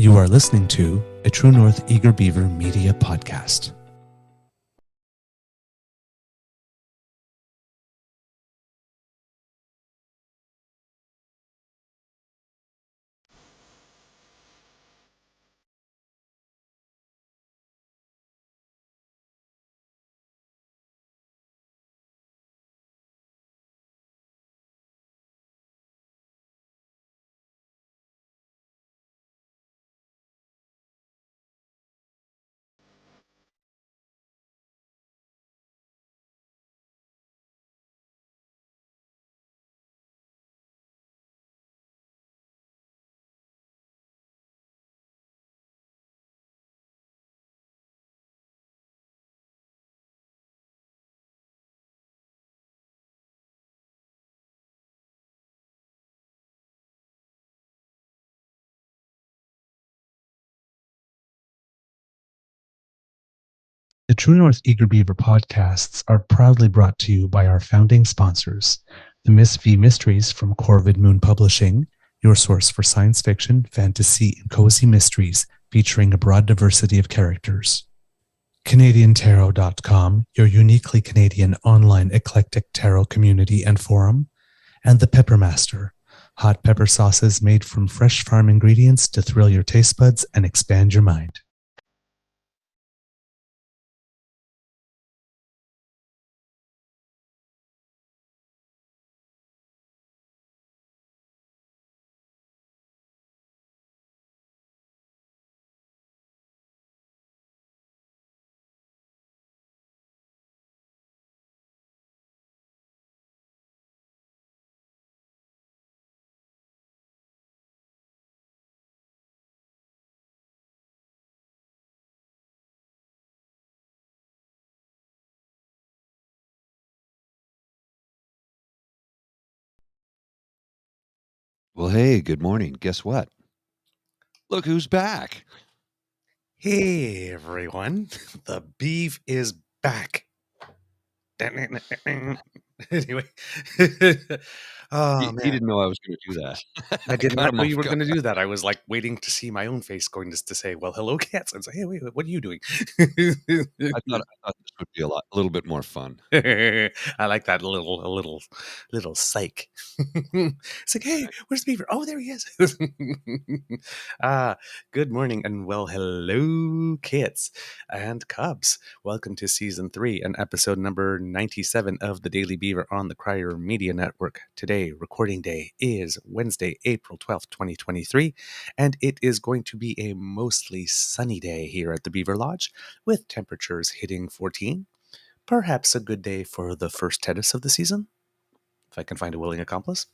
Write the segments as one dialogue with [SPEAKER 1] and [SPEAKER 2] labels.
[SPEAKER 1] You are listening to a True North Eager Beaver Media Podcast. The True North Eager Beaver podcasts are proudly brought to you by our founding sponsors, the Miss V Mysteries from Corvid Moon Publishing, your source for science fiction, fantasy, and cozy mysteries featuring a broad diversity of characters. CanadianTarot.com, your uniquely Canadian online eclectic tarot community and forum, and the Pepper Master, hot pepper sauces made from fresh farm ingredients to thrill your taste buds and expand your mind.
[SPEAKER 2] Well, hey, good morning. Guess what? Look who's back.
[SPEAKER 3] Hey everyone, the Beav is back. Anyway, oh
[SPEAKER 2] He
[SPEAKER 3] man,
[SPEAKER 2] didn't know I was going to do that.
[SPEAKER 3] I did
[SPEAKER 2] caught
[SPEAKER 3] not
[SPEAKER 2] him
[SPEAKER 3] know
[SPEAKER 2] off
[SPEAKER 3] you were
[SPEAKER 2] guard.
[SPEAKER 3] going to do that. I was like waiting to see my own face going to say, "Well, hello, cats," and say, "Hey, wait, what are you doing?"
[SPEAKER 2] I thought this would be a little bit more fun.
[SPEAKER 3] I like that little psych. It's like, hey, where's the beaver? Oh, there he is. Good morning and well, hello, kits and cubs. Welcome to season 3 and episode number 97 of the Daily Beaver on the Crier Media Network. Today, recording day, is Wednesday, April 12th, 2023, and it is going to be a mostly sunny day here at the Beaver Lodge, with temperatures hitting 14. Perhaps a good day for the first tennis of the season. If I can find a willing accomplice.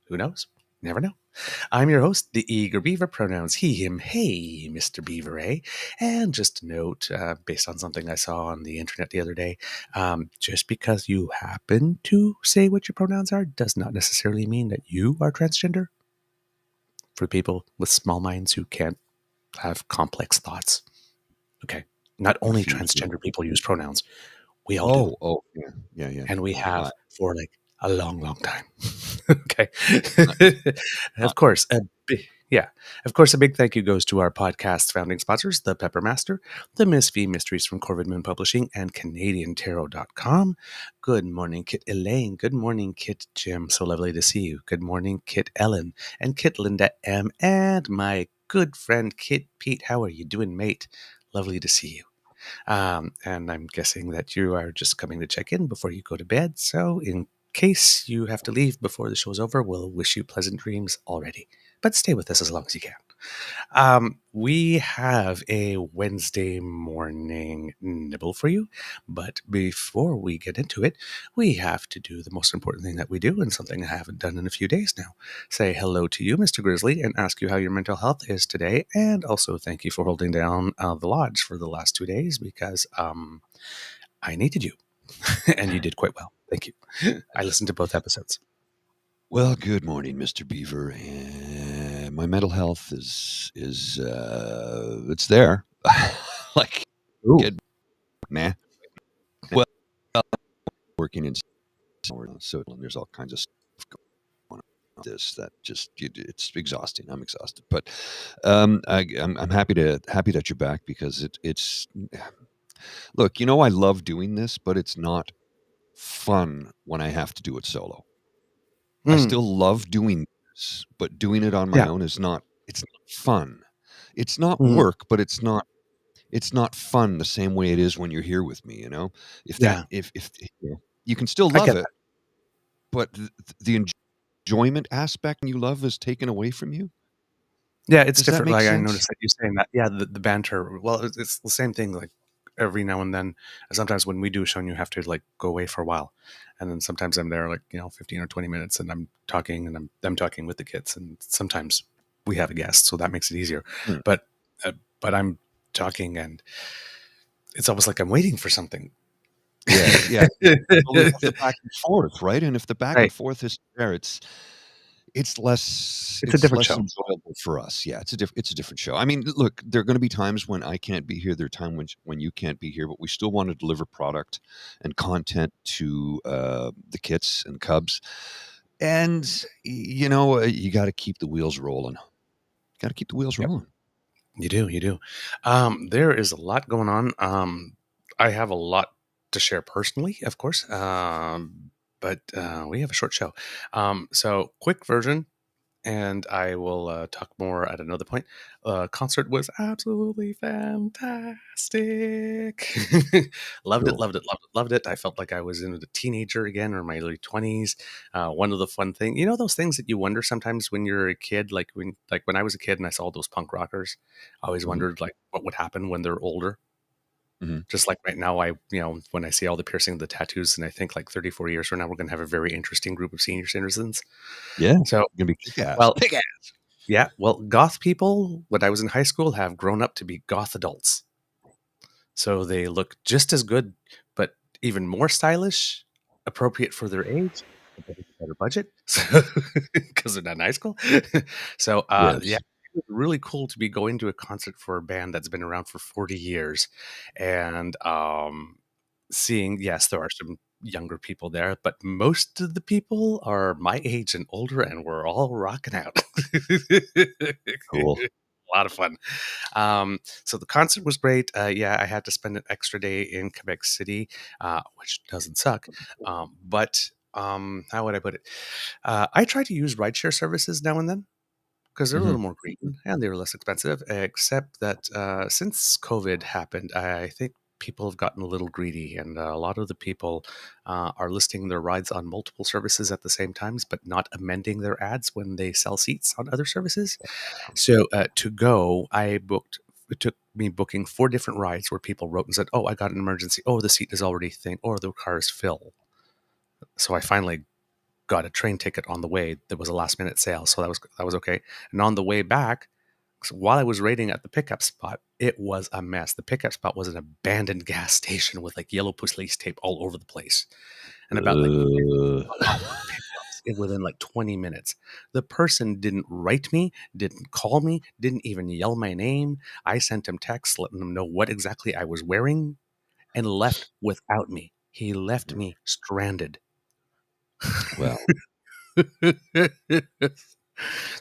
[SPEAKER 3] Who knows? Never know. I'm your host, the Eager Beaver, pronouns he, him, hey, Mr. Beaver, eh? And just a note, based on something I saw on the internet the other day, just because you happen to say what your pronouns are does not necessarily mean that you are transgender. For people with small minds who can't have complex thoughts. Okay. Not only transgender people use pronouns. We all do.
[SPEAKER 2] Oh, yeah.
[SPEAKER 3] And we
[SPEAKER 2] Well,
[SPEAKER 3] have for like a long time. Okay. Of
[SPEAKER 2] not-
[SPEAKER 3] course, a big thank you goes to our podcast founding sponsors, the Pepper Master, the Miss V Mysteries from Corvid Moon Publishing, and CanadianTarot.com. Good morning, Kit Elaine. Good morning, Kit Jim. So lovely to see you. Good morning, Kit Ellen, and Kit Linda M, and my good friend Kit Pete. How are you doing, mate? Lovely to see you. And I'm guessing that you are just coming to check in before you go to bed. So in case you have to leave before the show's over, we'll wish you pleasant dreams already. But stay with us as long as you can. We have a Wednesday morning nibble for you. But before we get into it, we have to do the most important thing that we do, and something I haven't done in a few days now. Say hello to you, Mr. Grizzly, and ask you how your mental health is today. And also thank you for holding down the lodge for the last 2 days, because I needed you. And you did quite well. Thank you. I listened to both episodes.
[SPEAKER 2] Well, good morning, Mr. Beaver. And my mental health is it's there. Like,
[SPEAKER 3] Ooh.
[SPEAKER 2] good, nah. Well, working in so there's all kinds of stuff going on. this that just it's exhausting. I'm exhausted, but I'm happy that you're back because it's look, I love doing this, but it's not fun when I have to do it solo. I still love doing this, but doing it on my
[SPEAKER 3] Yeah.
[SPEAKER 2] own it's not fun. It's not
[SPEAKER 3] Mhm.
[SPEAKER 2] work, but it's not fun the same way it is when you're here with me, If
[SPEAKER 3] Yeah.
[SPEAKER 2] if you can still
[SPEAKER 3] I
[SPEAKER 2] love
[SPEAKER 3] get
[SPEAKER 2] it,
[SPEAKER 3] that.
[SPEAKER 2] but the enjoyment aspect you love is taken away from you.
[SPEAKER 3] Yeah, it's
[SPEAKER 2] Does that
[SPEAKER 3] different.
[SPEAKER 2] make
[SPEAKER 3] Like I
[SPEAKER 2] sense?
[SPEAKER 3] noticed that you saying that. Yeah, the banter. Well, it's the same thing. Like every now and then, sometimes when we do a show, and you have to like go away for a while, and then sometimes I'm there like 15 or 20 minutes, and I'm talking, and I'm talking with the kids, and sometimes we have a guest, so that makes it easier.
[SPEAKER 2] Hmm.
[SPEAKER 3] But uh, but I'm talking, and it's almost like I'm waiting for something.
[SPEAKER 2] Yeah. Well, we have the back and forth, right? And if the back and
[SPEAKER 3] Right.
[SPEAKER 2] forth is there, it's less
[SPEAKER 3] It's a different show.
[SPEAKER 2] enjoyable for us. Yeah, it's a different show. I mean, look, there are going to be times when I can't be here. There are times when you can't be here, but we still want to deliver product and content to the kits and cubs. And you got to keep the wheels rolling. Got to keep the wheels
[SPEAKER 3] Yep.
[SPEAKER 2] rolling.
[SPEAKER 3] You do, you do. There is a lot going on. I have a lot to share personally, of course, but we have a short show. So, quick version, and I will talk more at another point. Concert was absolutely fantastic. Loved it,
[SPEAKER 2] Cool.
[SPEAKER 3] loved it, loved it, loved it. I felt like I was in a teenager again, or my early 20s. One of the fun things, those things that you wonder sometimes when you're a kid, like when I was a kid and I saw those punk rockers, I always
[SPEAKER 2] Mhm.
[SPEAKER 3] wondered like what would happen when they're older.
[SPEAKER 2] Mhm.
[SPEAKER 3] Just like right now, when I see all the piercing, the tattoos, and I think like 34 years from now, we're going to have a very interesting group of senior citizens.
[SPEAKER 2] Yeah,
[SPEAKER 3] So,
[SPEAKER 2] gonna be kick ass.
[SPEAKER 3] well, yeah, well, goth people, when I was in high school, have grown up to be goth adults. So they look just as good, but even more stylish, appropriate for their age, but they have a better budget, because they're not in high school. So, yeah,
[SPEAKER 2] Yes.
[SPEAKER 3] it was really cool to be going to a concert for a band that's been around for 40 years, and seeing, yes, there are some younger people there, but most of the people are my age and older, and we're all rocking out.
[SPEAKER 2] Cool.
[SPEAKER 3] A lot of fun. So the concert was great. Yeah, I had to spend an extra day in Quebec City, which doesn't suck. But how would I put it? I try to use rideshare services now and then because they're a
[SPEAKER 2] Mhm.
[SPEAKER 3] little more green and they're less expensive. Except that since COVID happened, I think people have gotten a little greedy, and a lot of the people are listing their rides on multiple services at the same times, but not amending their ads when they sell seats on other services. So to go, I booked. It took me booking 4 different rides where people wrote and said, "Oh, I got an emergency. Oh, the seat is already thin. Or the car is full." So I finally got a train ticket on the way. There was a last minute sale, so that was okay. And on the way back, so while I was waiting at the pickup spot, it was a mess. The pickup spot was an abandoned gas station with like yellow police tape all over the place, and about like
[SPEAKER 2] Uh,
[SPEAKER 3] pickups within like 20 minutes. The person didn't write me, didn't call me, didn't even yell my name. I sent him texts letting him know what exactly I was wearing and left without me. He left me stranded.
[SPEAKER 2] well,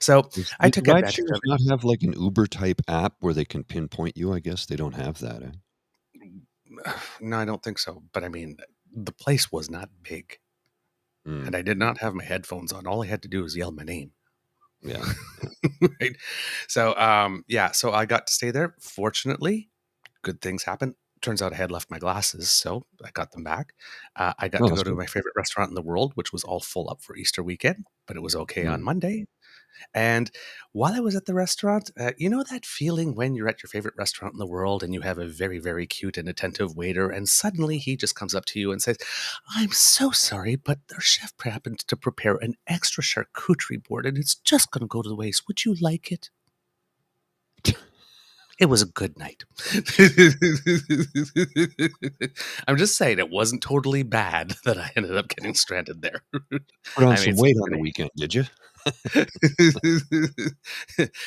[SPEAKER 3] So I
[SPEAKER 2] do
[SPEAKER 3] took
[SPEAKER 2] ride
[SPEAKER 3] advantage
[SPEAKER 2] shares
[SPEAKER 3] of
[SPEAKER 2] not have like an Uber type app where they can pinpoint you? I guess they don't have that. Eh?
[SPEAKER 3] it. No, I don't think so. But I mean, the place was not big.
[SPEAKER 2] Mm,
[SPEAKER 3] And I did not have my headphones on. All I had to do was yell my name.
[SPEAKER 2] yeah.
[SPEAKER 3] Right. So yeah, so I got to stay there. Fortunately, good things happened. Turns out I had left my glasses, so I got them back. I got
[SPEAKER 2] Oh,
[SPEAKER 3] to go
[SPEAKER 2] that's
[SPEAKER 3] to
[SPEAKER 2] good.
[SPEAKER 3] my favorite restaurant in the world, which was all full up for Easter weekend, but it was okay on
[SPEAKER 2] Mm.
[SPEAKER 3] Monday. And while I was at the restaurant, you know that feeling when you're at your favorite restaurant in the world and you have a very, very cute and attentive waiter, and suddenly he just comes up to you and says, "I'm so sorry, but our chef happened to prepare an extra charcuterie board and it's just going to go to the waste. Would you like it?" It was a good night. I'm just saying it wasn't totally bad that I ended up getting stranded there.
[SPEAKER 2] Put on
[SPEAKER 3] I
[SPEAKER 2] some
[SPEAKER 3] made some
[SPEAKER 2] weight on the
[SPEAKER 3] grenades.
[SPEAKER 2] weekend, did you?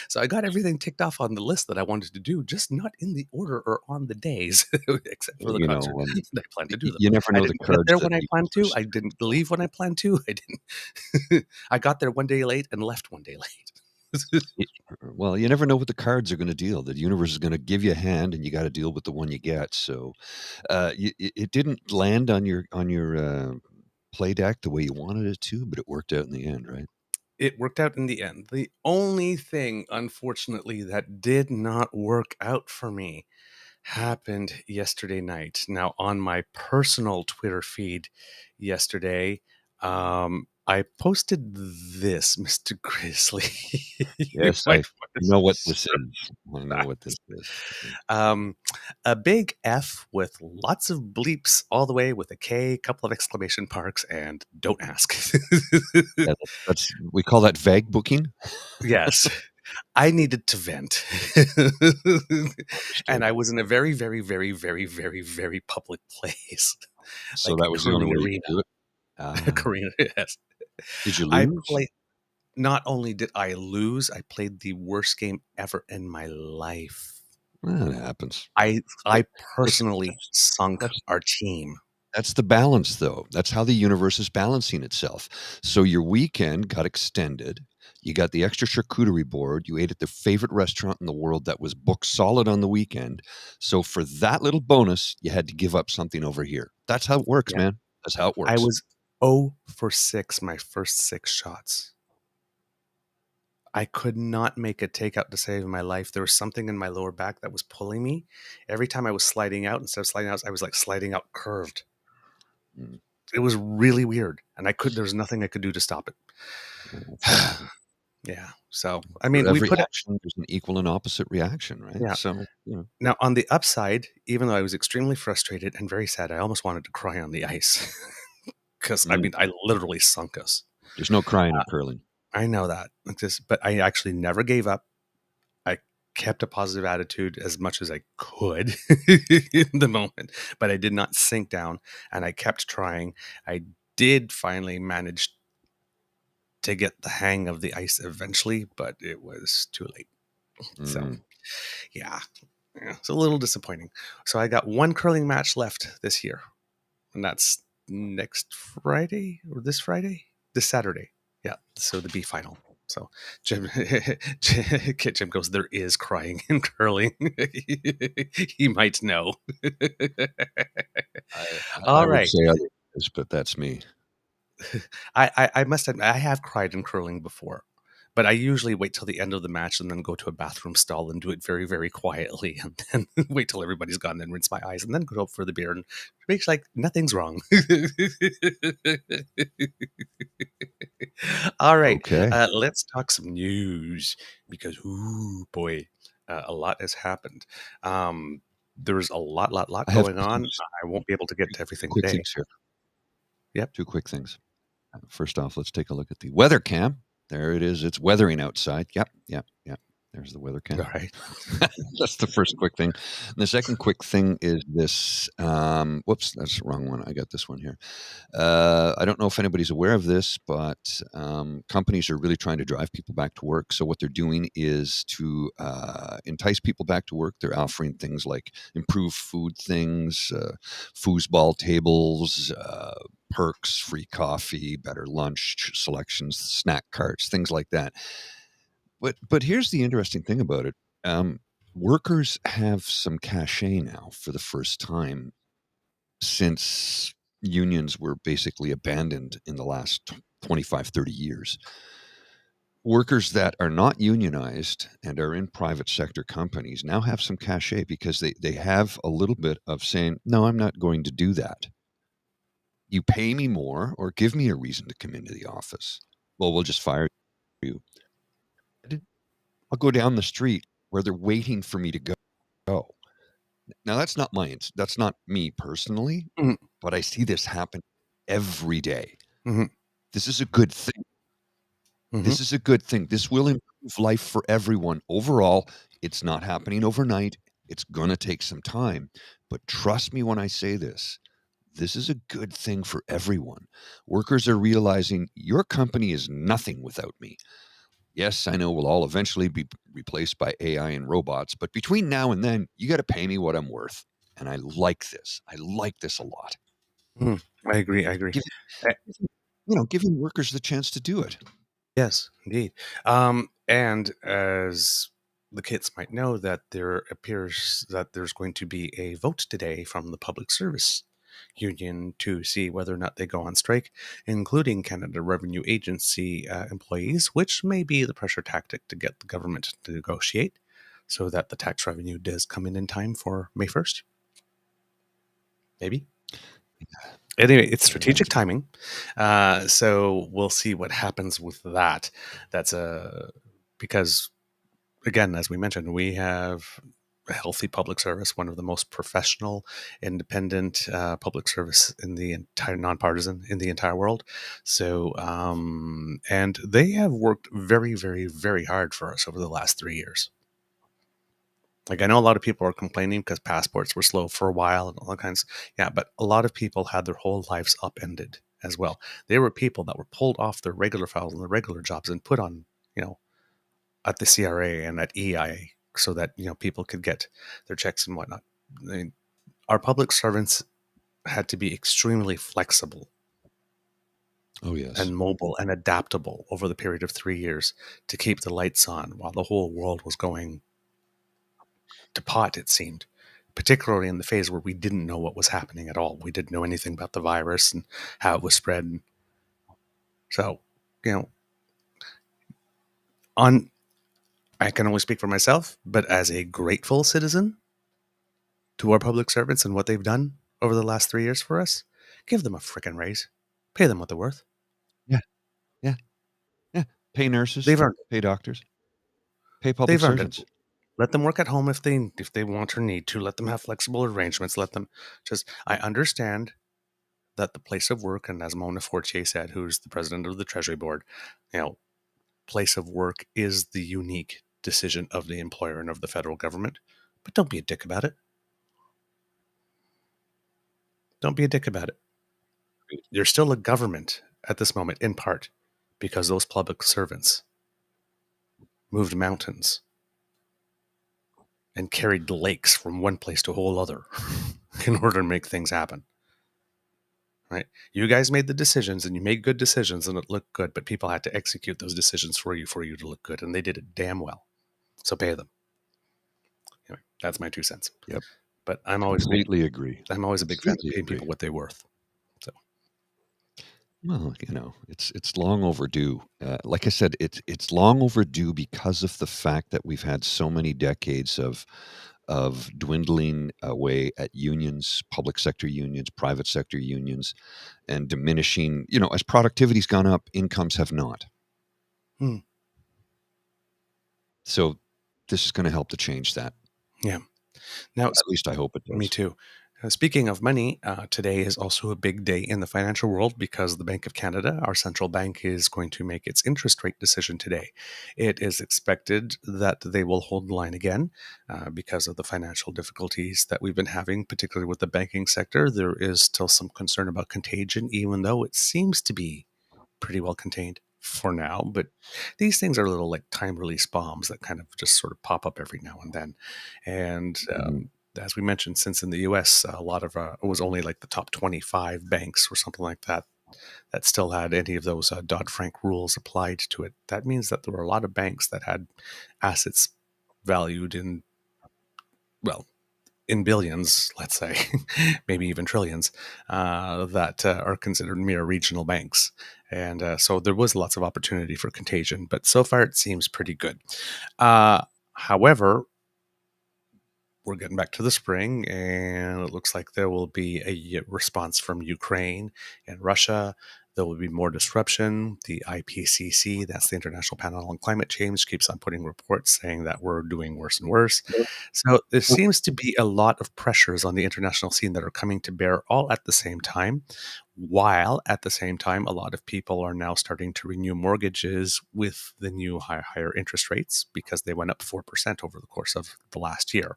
[SPEAKER 3] So I got everything ticked off on the list that I wanted to do, just not in the order or on the days, except for the concert that I planned to do them.
[SPEAKER 2] You never know
[SPEAKER 3] I
[SPEAKER 2] the
[SPEAKER 3] didn't get
[SPEAKER 2] cards
[SPEAKER 3] there
[SPEAKER 2] that
[SPEAKER 3] when I
[SPEAKER 2] the
[SPEAKER 3] planned to.
[SPEAKER 2] universe-
[SPEAKER 3] I didn't leave when I planned to. I didn't. I got there one day late and left one day late.
[SPEAKER 2] Well, you never know what the cards are going to deal. The universe is going to give you a hand, and you got to deal with the one you get. So, it didn't land on your play deck the way you wanted it to, but it worked out in the end, right?
[SPEAKER 3] It worked out in the end. The only thing, unfortunately, that did not work out for me happened yesterday night. Now, on my personal Twitter feed yesterday, I posted this, Mr. Grizzly. You
[SPEAKER 2] Yes,
[SPEAKER 3] might
[SPEAKER 2] I know what
[SPEAKER 3] want
[SPEAKER 2] this
[SPEAKER 3] to
[SPEAKER 2] is. I know what this is.
[SPEAKER 3] um, a big F with lots of bleeps all the way with a K, couple of exclamation marks, and don't ask.
[SPEAKER 2] Yeah, that's we call that vague booking.
[SPEAKER 3] Yes, I needed to vent. And I was in a very, very, very, very, very, very public place.
[SPEAKER 2] So
[SPEAKER 3] Like
[SPEAKER 2] that was the only
[SPEAKER 3] curling
[SPEAKER 2] way you
[SPEAKER 3] arena.
[SPEAKER 2] could do it.
[SPEAKER 3] Arena, yes.
[SPEAKER 2] Did you
[SPEAKER 3] I
[SPEAKER 2] lose?
[SPEAKER 3] played not only did I lose, I played the worst game ever in my life.
[SPEAKER 2] Well, it happens.
[SPEAKER 3] I
[SPEAKER 2] Listen,
[SPEAKER 3] personally sunk
[SPEAKER 2] that's
[SPEAKER 3] our team.
[SPEAKER 2] that's the balance, though. That's how the universe is balancing itself. So your weekend got extended. You got the extra charcuterie board. You ate at the favorite restaurant in the world that was booked solid on the weekend. So for that little bonus, you had to give up something over here. That's how it works,
[SPEAKER 3] Yeah.
[SPEAKER 2] man. That's how it
[SPEAKER 3] I
[SPEAKER 2] works.
[SPEAKER 3] was 0 for 6 my first 6 shots. I could not make a takeout to save my life. There was something in my lower back that was pulling me. Every time I was sliding out, instead of sliding out, I was like sliding out curved.
[SPEAKER 2] Mm.
[SPEAKER 3] It was really weird. And there was nothing I could do to stop it. Yeah. So, I mean,
[SPEAKER 2] For
[SPEAKER 3] we
[SPEAKER 2] every
[SPEAKER 3] put it,
[SPEAKER 2] action, there's an equal and opposite reaction, right?
[SPEAKER 3] yeah.
[SPEAKER 2] So,
[SPEAKER 3] Now, on the upside, even though I was extremely frustrated and very sad, I almost wanted to cry on the ice. Because, I mean, I literally sunk us.
[SPEAKER 2] there's no crying in curling.
[SPEAKER 3] I know that. But I actually never gave up. I kept a positive attitude as much as I could in the moment, but I did not sink down and I kept trying. I did finally manage to get the hang of the ice eventually, but it was too late. So, yeah, it's a little disappointing. So I got one curling match left this year, and that's next Friday or this Friday, this Saturday. Yeah, so the B final. So Jim, Kit Jim goes, there is crying in curling. He might know.
[SPEAKER 2] I
[SPEAKER 3] All
[SPEAKER 2] would
[SPEAKER 3] right.
[SPEAKER 2] say otherwise, but that's me.
[SPEAKER 3] I must admit, I have cried in curling before, but I usually wait till the end of the match and then go to a bathroom stall and do it very, very quietly, and then wait till everybody's gone, then rinse my eyes, and then go up for the beer and make like nothing's wrong. All right,
[SPEAKER 2] Okay.
[SPEAKER 3] let's talk some news because, ooh boy, a lot has happened. There's a lot
[SPEAKER 2] I have
[SPEAKER 3] going on. I won't be able to get to everything
[SPEAKER 2] quick
[SPEAKER 3] today.
[SPEAKER 2] things here.
[SPEAKER 3] Yep.
[SPEAKER 2] 2 quick things. First off, let's take a look at the weather cam. There it is. It's weathering outside. Yep. There's the weather cam.
[SPEAKER 3] All right.
[SPEAKER 2] That's the first quick thing. And the second quick thing is this. Whoops, that's the wrong one. I got this one here. I don't know if anybody's aware of this, but companies are really trying to drive people back to work. So what they're doing is to entice people back to work. They're offering things like improved food things, foosball tables, perks, free coffee, better lunch selections, snack carts, things like that. But here's the interesting thing about it. Workers have some cachet now for the first time since unions were basically abandoned in the last 25, 30 years. Workers that are not unionized and are in private sector companies now have some cachet because they have a little bit of saying, no, I'm not going to do that. You pay me more or give me a reason to come into the office. Well, we'll just fire you. I'll go down the street where they're waiting for me to go. Now that's not me personally,
[SPEAKER 3] Mhm.
[SPEAKER 2] but I see this happen every day.
[SPEAKER 3] Mhm.
[SPEAKER 2] This is a good thing.
[SPEAKER 3] Mhm.
[SPEAKER 2] This is a good thing. This will improve life for everyone. Overall, it's not happening overnight. It's going to take some time. But trust me when I say this, This is a good thing for everyone. Workers are realizing your company is nothing without me. Yes, I know we'll all eventually be replaced by AI and robots, but between now and then, you got to pay me what I'm worth. And I like this. I like this a lot.
[SPEAKER 3] I agree.
[SPEAKER 2] Give,
[SPEAKER 3] Uh,
[SPEAKER 2] giving workers the chance to do it.
[SPEAKER 3] Yes, indeed. And as the kids might know, that there appears that there's going to be a vote today from the Public Service Union to see whether or not they go on strike, including Canada Revenue Agency employees, which may be the pressure tactic to get the government to negotiate so that the tax revenue does come in time for May 1st. Maybe. Anyway, it's strategic timing. So we'll see what happens with that. That's because, again, as we mentioned, we have a healthy public service, one of the most professional, independent public service in the entire nonpartisan in the entire world. So, and they have worked very, very, very hard for us over the last 3 years. Like, I know a lot of people are complaining because passports were slow for a while and all kinds. Yeah, but a lot of people had their whole lives upended as well. There were people that were pulled off their regular files and their regular jobs and put on, at the CRA and at EIA so that, people could get their checks and whatnot. I mean, our public servants had to be extremely flexible
[SPEAKER 2] Oh, yes.
[SPEAKER 3] and mobile and adaptable over the period of 3 years to keep the lights on while the whole world was going to pot, it seemed, particularly in the phase where we didn't know what was happening at all. We didn't know anything about the virus and how it was spread. So, I can only speak for myself, but as a grateful citizen to our public servants and what they've done over the last 3 years for us, give them a frickin' raise. Pay them what they're worth.
[SPEAKER 2] Yeah. Yeah. Yeah. Pay nurses.
[SPEAKER 3] They've earned it.
[SPEAKER 2] Pay doctors. Pay public servants.
[SPEAKER 3] Let them work at home if they want or need to. Let them have flexible arrangements. Let them I understand that the place of work, and as Mona Fortier said, who's the president of the Treasury Board, place of work is the unique decision of the employer and of the federal government. But don't be a dick about it. Don't be a dick about it. You're still a government at this moment, in part, because those public servants moved mountains and carried the lakes from one place to a whole other in order to make things happen. Right? You guys made the decisions and you made good decisions and it looked good, but people had to execute those decisions for you to look good. And they did it damn well. So pay them. Anyway, that's my 2 cents.
[SPEAKER 2] Yep.
[SPEAKER 3] But I'm always
[SPEAKER 2] completely agree.
[SPEAKER 3] I'm always a big fan of paying people what they're worth. So,
[SPEAKER 2] well, it's long overdue. Like I said, it's long overdue because of the fact that we've had so many decades of dwindling away at unions, public sector unions, private sector unions, and diminishing. As productivity's gone up, incomes have not. So this is going to help to change that.
[SPEAKER 3] Yeah. Now,
[SPEAKER 2] at least I hope it does.
[SPEAKER 3] Me too. Speaking of money, today is also a big day in the financial world because the Bank of Canada, our central bank, is going to make its interest rate decision today. It is expected that they will hold the line again because of the financial difficulties that we've been having, particularly with the banking sector. There is still some concern about contagion, even though it seems to be pretty well contained for now. But these things are little like time release bombs that kind of just sort of pop up every now and then. And as we mentioned, since in the US, a lot of it was only like the top 25 banks or something like that that still had any of those Dodd-Frank rules applied to it. That means that there were a lot of banks that had assets valued in billions, let's say, maybe even trillions, that are considered mere regional banks. And so there was lots of opportunity for contagion, but so far it seems pretty good. However, we're getting back to the spring, and it looks like there will be a response from Ukraine and Russia. There will be more disruption. The IPCC, that's the International Panel on Climate Change, keeps on putting reports saying that we're doing worse and worse. So there seems to be a lot of pressures on the international scene that are coming to bear all at the same time, while at the same time, a lot of people are now starting to renew mortgages with the new higher interest rates because they went up 4% over the course of the last year.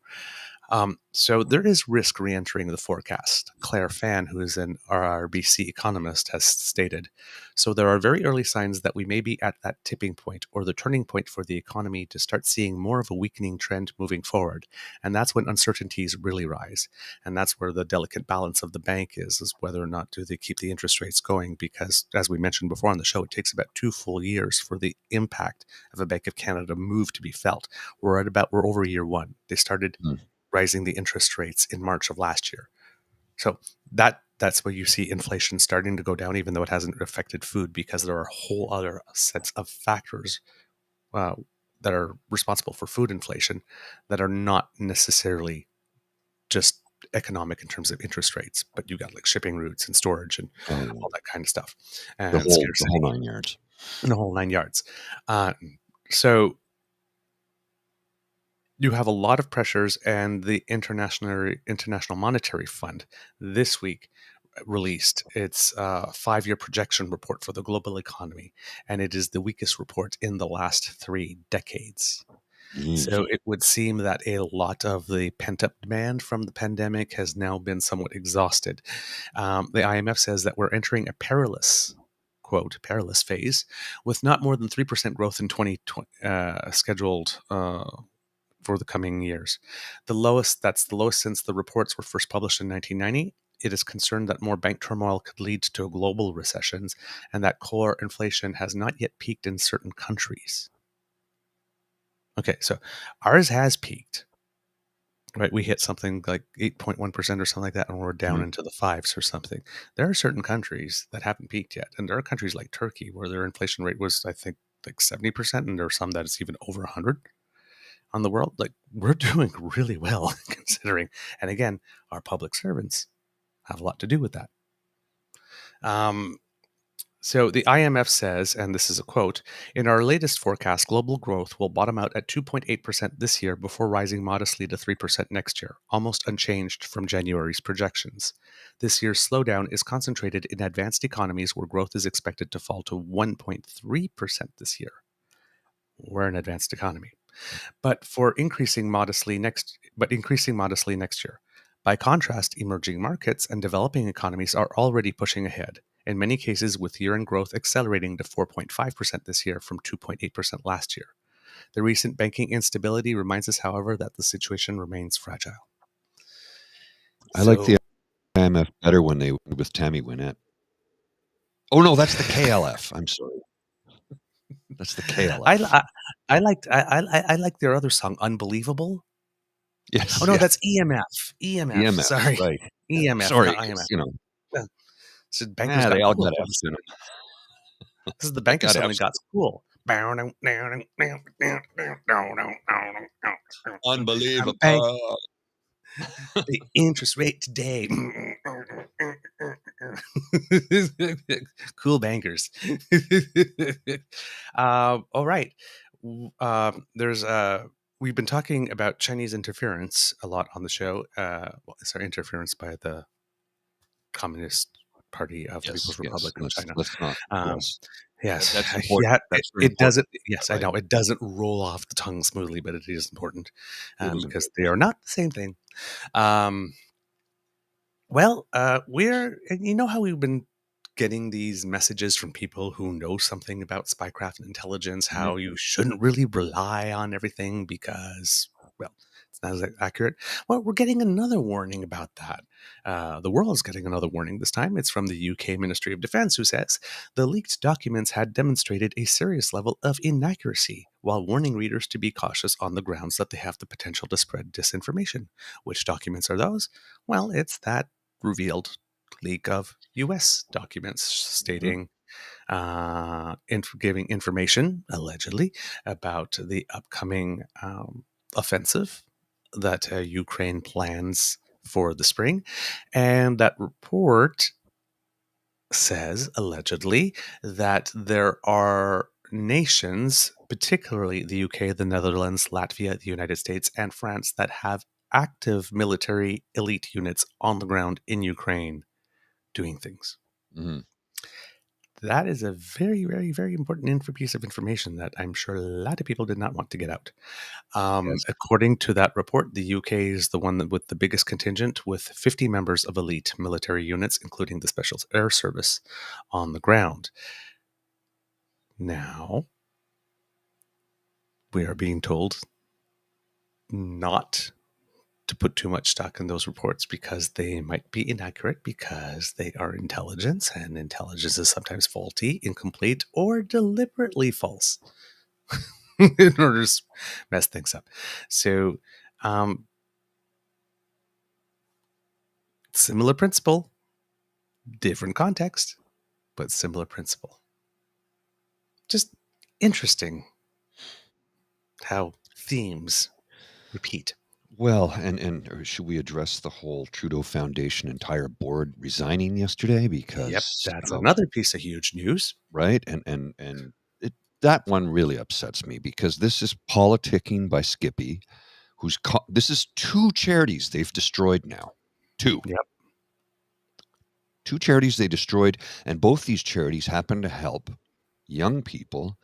[SPEAKER 3] So there is risk re-entering the forecast. Claire Fan, who is an RRBC economist, has stated. So there are very early signs that we may be at that tipping point or the turning point for the economy to start seeing more of a weakening trend moving forward. And that's when uncertainties really rise. And that's where the delicate balance of the bank is whether or not do they keep the interest rates going, because as we mentioned before on the show, it takes about 2 full years for the impact of a Bank of Canada move to be felt. We're over year one. They started rising the interest rates in March of last year. So that's where you see inflation starting to go down, even though it hasn't affected food, because there are whole other sets of factors that are responsible for food inflation that are not necessarily just economic in terms of interest rates, but you got like shipping routes and storage and all that kind of stuff, and
[SPEAKER 2] the whole
[SPEAKER 3] scarcity,
[SPEAKER 2] 9 yards.
[SPEAKER 3] the whole 9 yards. So you have a lot of pressures, and the International Monetary Fund this week released its 5-year projection report for the global economy, and it is the weakest report in the last 3 decades. So it would seem that a lot of the pent-up demand from the pandemic has now been somewhat exhausted. The IMF says that we're entering a perilous, quote, perilous phase, with not more than 3% growth in 2020 scheduled for the coming years. That's the lowest since the reports were first published in 1990. It is concerned that more bank turmoil could lead to global recessions, and that core inflation has not yet peaked in certain countries. Okay, so ours has peaked, right? We hit something like 8.1% or something like that, and we're down into the fives or something. There are certain countries that haven't peaked yet, and there are countries like Turkey where their inflation rate was, I think, like 70%, and there are some that it's even over 100 on the world. Like, we're doing really well considering, and again, our public servants have a lot to do with that. So the IMF says, and this is a quote, in our latest forecast, global growth will bottom out at 2.8% this year before rising modestly to 3% next year, almost unchanged from January's projections. This year's slowdown is concentrated in advanced economies where growth is expected to fall to 1.3% this year. We're an advanced economy. But increasing modestly next year. By contrast, emerging markets and developing economies are already pushing ahead, in many cases with year-end growth accelerating to 4.5% this year from 2.8% last year. The recent banking instability reminds us, however, that the situation remains fragile.
[SPEAKER 2] I like the IMF better when they with Tammy Wynette. Oh no, that's the KLF. I'm sorry. That's the KLF.
[SPEAKER 3] I like their other song, Unbelievable.
[SPEAKER 2] Yes.
[SPEAKER 3] Oh no, that's EMF. EMF. Sorry,
[SPEAKER 2] right.
[SPEAKER 3] EMF.
[SPEAKER 2] Sorry,
[SPEAKER 3] not IMF. So
[SPEAKER 2] bankers
[SPEAKER 3] got
[SPEAKER 2] they all
[SPEAKER 3] cool.
[SPEAKER 2] got F's in them.
[SPEAKER 3] This is the bank suddenly got cool.
[SPEAKER 2] Unbelievable.
[SPEAKER 3] The interest rate today. Cool bankers. All right. We've been talking about Chinese interference a lot on the show. Interference by the Communist Party of the People's Republic of China.
[SPEAKER 2] Let's not.
[SPEAKER 3] Yes.
[SPEAKER 2] That's important.
[SPEAKER 3] It doesn't. Yes, right. I know it doesn't roll off the tongue smoothly, but it is important because they are not the same thing. You know how we've been getting these messages from people who know something about spycraft and intelligence, how you shouldn't really rely on everything because, well, it's not as accurate. Well, we're getting another warning about that. The world is getting another warning this time. It's from the UK Ministry of Defence, who says the leaked documents had demonstrated a serious level of inaccuracy, while warning readers to be cautious on the grounds that they have the potential to spread disinformation. Which documents are those? Well, it's that revealed leak of U.S. documents stating, giving information, allegedly, about the upcoming offensive that Ukraine plans for the spring. And that report says, allegedly, that there are nations, particularly the UK, the Netherlands, Latvia, the United States, and France, that have active military elite units on the ground in Ukraine doing things. that is a very, very, very important piece of information that I'm sure a lot of people did not want to get out.
[SPEAKER 2] Yes.
[SPEAKER 3] According to that report, the UK is the one with the biggest contingent, with 50 members of elite military units, including the Special Air Service, on the ground. Now, we are being told not to put too much stock in those reports because they might be inaccurate, because they are intelligence, and intelligence is sometimes faulty, incomplete, or deliberately false in order to mess things up. So, similar principle, different context, but similar principle. Just interesting how themes repeat.
[SPEAKER 2] Well, and should we address the whole Trudeau Foundation entire board resigning yesterday?
[SPEAKER 3] Yep,
[SPEAKER 2] Because
[SPEAKER 3] that's another piece of huge news.
[SPEAKER 2] right, and that one really upsets me because this is politicking by Skippy, this is two charities they've destroyed now.
[SPEAKER 3] Yep.
[SPEAKER 2] Two charities they destroyed, and both these charities happen to help young people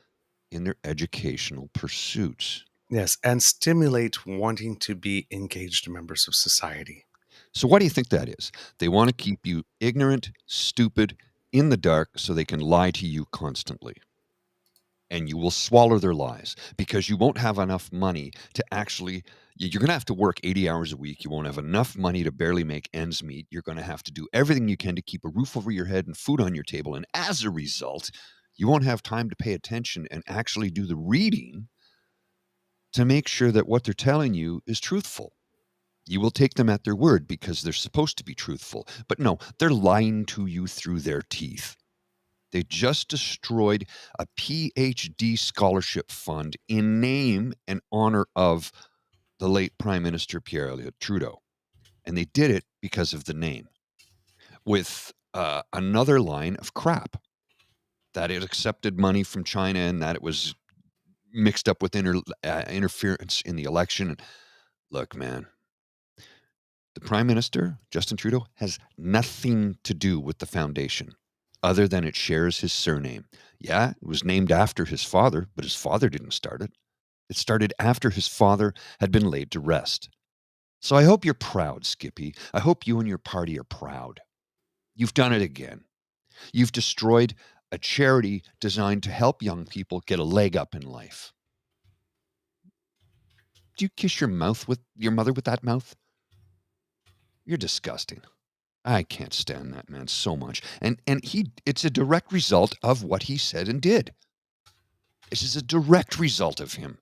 [SPEAKER 2] in their educational pursuits.
[SPEAKER 3] Yes, and stimulate wanting to be engaged members of society.
[SPEAKER 2] So what do you think that is? They want to keep you ignorant, stupid, in the dark so they can lie to you constantly. And you will swallow their lies because you won't have enough money to actually, you're going to have to work 80 hours a week. You won't have enough money to barely make ends meet. You're going to have to do everything you can to keep a roof over your head and food on your table. And as a result, you won't have time to pay attention and actually do the reading to make sure that what they're telling you is truthful. You will take them at their word because they're supposed to be truthful. But no, they're lying to you through their teeth. They just destroyed a PhD scholarship fund in name and honor of the late Prime Minister Pierre Elliot Trudeau. And they did it because of the name, with another line of crap that it accepted money from China and that it was mixed up with interference in the election. Look, man, the Prime Minister, Justin Trudeau, has nothing to do with the foundation other than it shares his surname. Yeah, it was named after his father, but his father didn't start it. It started after his father had been laid to rest. So I hope you're proud, Skippy. I hope you and your party are proud. You've done it again. You've destroyed a charity designed to help young people get a leg up in life. Do you kiss your mother with that mouth? You're disgusting. I can't stand that man so much. And it's a direct result of what he said and did. This is a direct result of him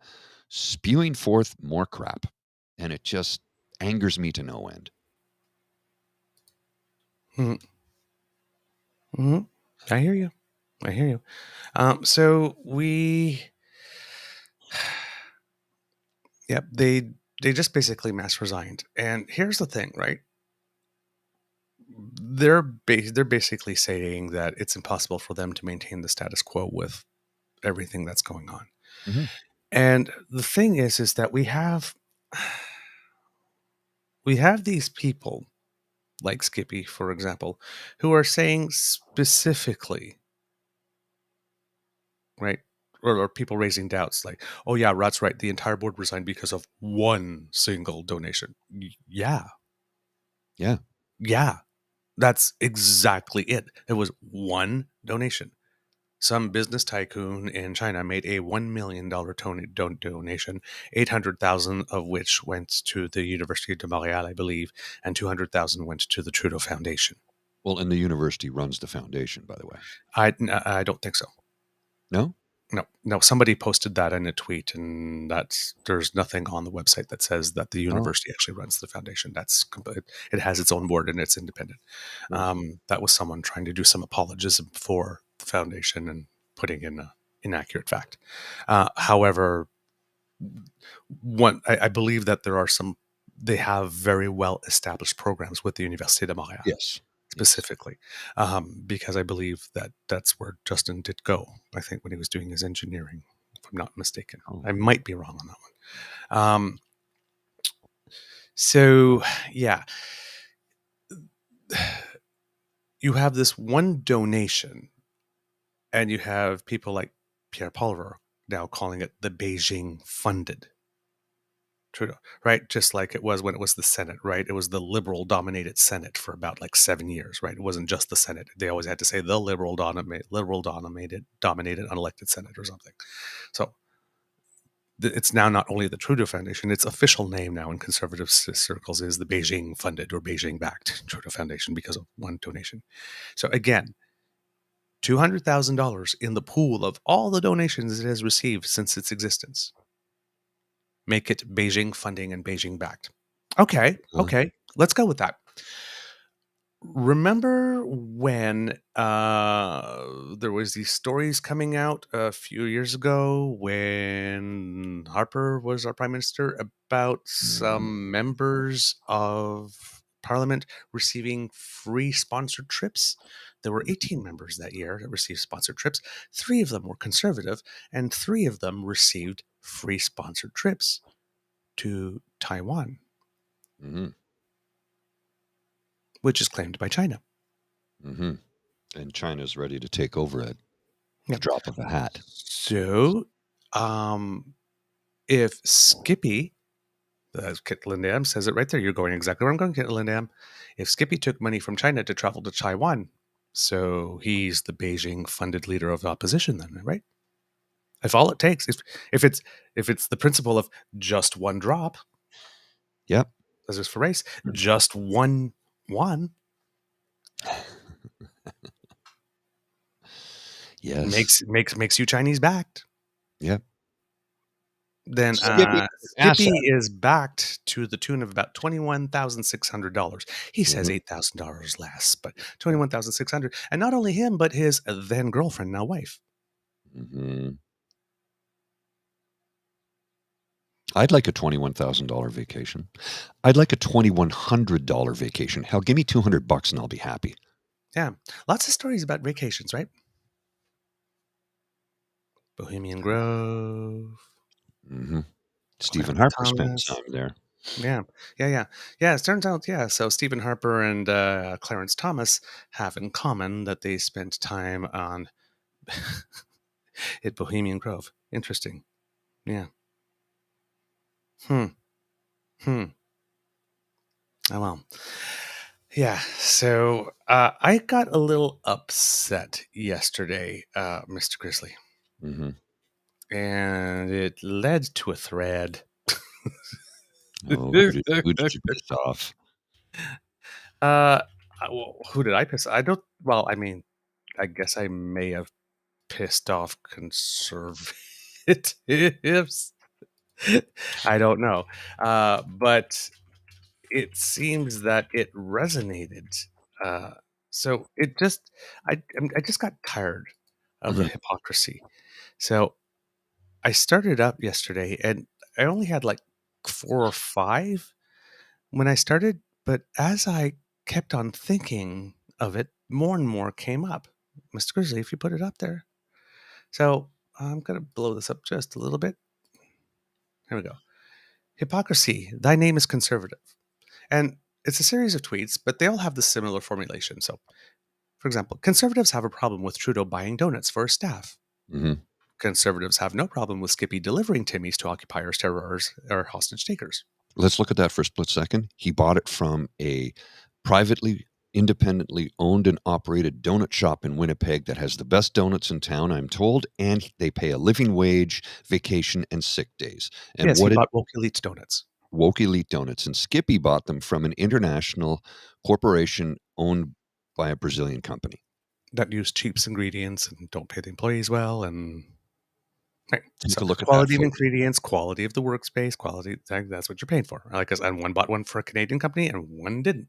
[SPEAKER 2] spewing forth more crap. And it just angers me to no end.
[SPEAKER 3] Mm-hmm. I hear you. I hear you. So yep, they just basically mass resigned. And here's the thing, right? They're basically saying that it's impossible for them to maintain the status quo with everything that's going on.
[SPEAKER 2] Mm-hmm.
[SPEAKER 3] And the thing is that we have these people like Skippy, for example, who are saying specifically, right? Or people raising doubts like, oh yeah, Rat's right. The entire board resigned because of one single donation. Yeah.
[SPEAKER 2] Yeah.
[SPEAKER 3] Yeah. That's exactly it. It was one donation. Some business tycoon in China made a $1 million donation, 800,000 of which went to the University de Montréal, I believe, and 200,000 went to the Trudeau Foundation.
[SPEAKER 2] Well, and the university runs the foundation, by the way.
[SPEAKER 3] I don't think so.
[SPEAKER 2] No?
[SPEAKER 3] No. Somebody posted that in a tweet, and there's nothing on the website that says that the university actually runs the foundation. It has its own board and it's independent. That was someone trying to do some apologism for the foundation and putting in an inaccurate fact. However, I believe that they have very well established programs with the Université de Montréal.
[SPEAKER 2] Yes.
[SPEAKER 3] Specifically, because I believe that that's where Justin did go. I think when he was doing his engineering, if I'm not mistaken. I might be wrong on that one. So yeah, you have this one donation And you have people like Pierre Elliot now calling it the Beijing-funded Trudeau, right? Just like it was when it was the Senate, right? It was the liberal-dominated Senate for about like 7 years, right? It wasn't just the Senate. They always had to say the liberal-dominated unelected Senate or something. So it's now not only the Trudeau Foundation, its official name now in conservative circles is the Beijing-funded or Beijing-backed Trudeau Foundation because of one donation. So again, $200,000 in the pool of all the donations it has received since its existence. Make it Beijing funding and Beijing backed. Okay, let's go with that. Remember when there was these stories coming out a few years ago when Harper was our prime minister about some members of parliament receiving free sponsored trips? There were 18 members that year that received sponsored trips. 3 of them were conservative, and 3 of them received free sponsored trips to Taiwan, which is claimed by China.
[SPEAKER 2] And China's ready to take over at the drop of a hat.
[SPEAKER 3] So, if Skippy, Kit Lindam says it right there, you're going exactly where I'm going, Kit Lindam. If Skippy took money from China to travel to Taiwan, so he's the Beijing-funded leader of the opposition, then, right? If all it takes, if it's the principle of just one drop,
[SPEAKER 2] yep,
[SPEAKER 3] as is for race, just one.
[SPEAKER 2] Yes,
[SPEAKER 3] makes you Chinese backed.
[SPEAKER 2] Yep.
[SPEAKER 3] Then Skippy is backed to the tune of about $21,600. He says $8,000 less, but $21,600, and not only him, but his then girlfriend, now wife.
[SPEAKER 2] I'd like a $21,000 vacation. I'd like a $2,100 vacation. Hell, give me $200 and I'll be happy.
[SPEAKER 3] Yeah, lots of stories about vacations, right? Bohemian Grove.
[SPEAKER 2] Stephen Harper spent time there.
[SPEAKER 3] Yeah. It turns out, so Stephen Harper and Clarence Thomas have in common that they spent time on at Bohemian Grove. Interesting. Yeah. Oh, well. Yeah, so I got a little upset yesterday, Mr. Grizzly. And it led to a thread.
[SPEAKER 2] Who did you piss off?
[SPEAKER 3] Who did I piss? I don't. Well, I mean, I guess I may have pissed off conservatives. I don't know, but it seems that it resonated. So it just, I just got tired of the hypocrisy. So I started up yesterday, and I only had like 4 or 5 when I started, but as I kept on thinking of it, more and more came up. Mr. Grizzly, if you put it up there. So I'm going to blow this up just a little bit. Here we go. Hypocrisy. Thy name is conservative. And it's a series of tweets, but they all have the similar formulation. So, for example, conservatives have a problem with Trudeau buying donuts for his staff. Conservatives have no problem with Skippy delivering Timmies to occupiers, terrorists, or hostage takers.
[SPEAKER 2] Let's look at that for a split second. He bought it from a privately, independently owned and operated donut shop in Winnipeg that has the best donuts in town, I'm told, and they pay a living wage, vacation, and sick days. And
[SPEAKER 3] yes, he bought Woke Elite Donuts.
[SPEAKER 2] Woke Elite Donuts. And Skippy bought them from an international corporation owned by a Brazilian company.
[SPEAKER 3] That use cheap ingredients and don't pay the employees well, and
[SPEAKER 2] take a look at
[SPEAKER 3] quality of ingredients, quality of the workspace, quality. That's what you're paying for. And one bought one for a Canadian company and one didn't.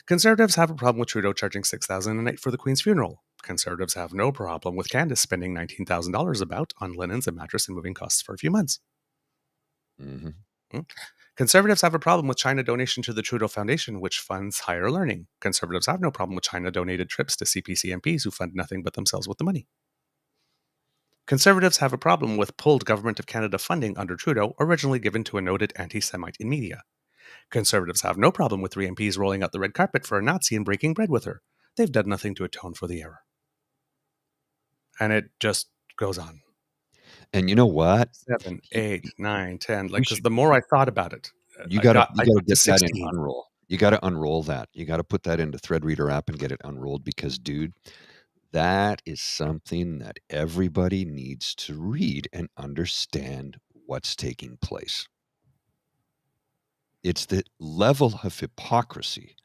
[SPEAKER 3] Conservatives have a problem with Trudeau charging $6,000 a night for the Queen's funeral. Conservatives have no problem with Candace spending $19,000 about on linens and mattress and moving costs for a few months. Conservatives have a problem with China donation to the Trudeau Foundation, which funds higher learning. Conservatives have no problem with China donated trips to CPC MPs who fund nothing but themselves with the money. Conservatives have a problem with pulled Government of Canada funding under Trudeau, originally given to a noted anti-Semite in media. Conservatives have no problem with 3 MPs rolling out the red carpet for a Nazi and breaking bread with her. They've done nothing to atone for the error. And it just goes on.
[SPEAKER 2] And you know what?
[SPEAKER 3] 7, 8, 9, 10.
[SPEAKER 2] We
[SPEAKER 3] Like, because
[SPEAKER 2] should,
[SPEAKER 3] the more I thought about it,
[SPEAKER 2] you
[SPEAKER 3] I
[SPEAKER 2] gotta
[SPEAKER 3] got to
[SPEAKER 2] get that in
[SPEAKER 3] 16.
[SPEAKER 2] Unroll. You gotta unroll that. You gotta put that into Threadreader app and get it unrolled because, dude, that is something that everybody needs to read and understand what's taking place. It's the level of hypocrisy.